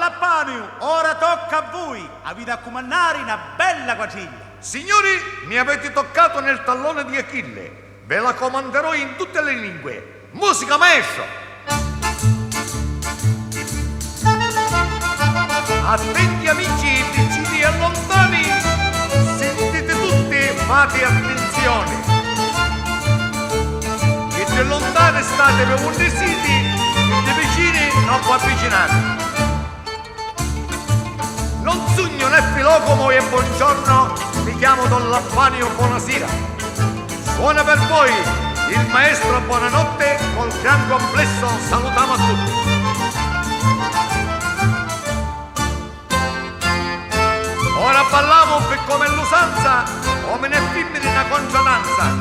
Lappanio, ora tocca a voi. Avete a comandare una bella quadriglia. Signori, mi avete toccato nel tallone di Achille. Ve la comanderò in tutte le lingue. Musica, maestro! Attenti amici, vicini e lontani, sentite tutti, fate attenzione. Che se lontane state per un siti, e vicini non vi avvicinate. Non sogno né filocomo e buongiorno, mi chiamo Don Lappanio, buonasera. Suona per voi il maestro buonanotte, col gran complesso salutiamo a tutti. Ora balliamo per come l'usanza, uomini e femmine una consonanza.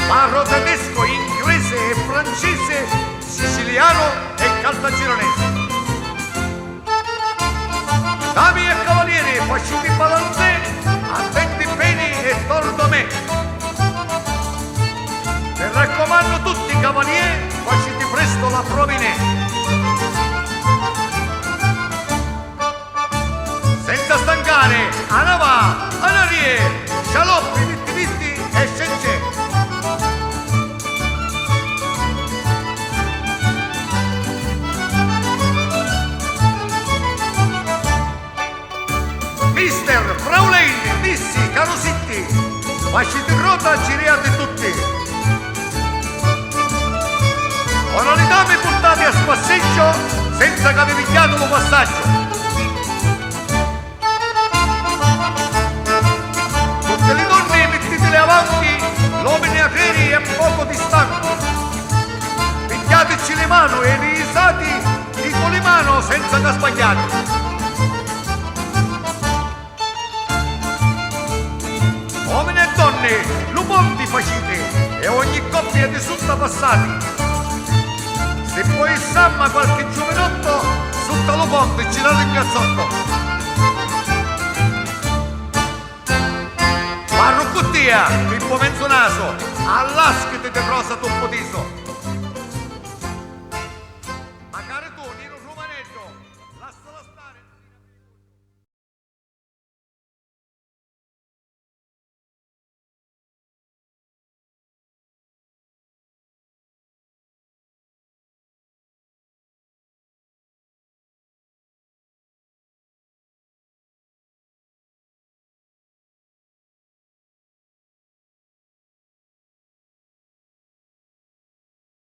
Parlo tedesco, inglese e francese, siciliano e caltagironese. Dami e cavalieri, fasciti balancè, attenti bene e torno me. Vi raccomando tutti cavalieri, fasciti presto la provine. Senza stancare, anava, anarie, scialoppi, vitti e scencè. Mister, Fraulein, Missi, Carosetti, fasciti rota, giriate tutti. Ora le dame portate a spasseggio senza che vi pigliato lo passaggio. Tutte le donne mettitele avanti, l'uomini a creri e poco distanti. Pigliateci le mani e risati, dico le mani senza che sbagliate. Uomini e donne, luponti facite e ogni coppia di sutta passati. Se poi samma qualche giovinotto, sotto lo ponte girate il cazzotto. Parro cottia, Pippo Menzonaso, all'aschete di rosa toppotiso.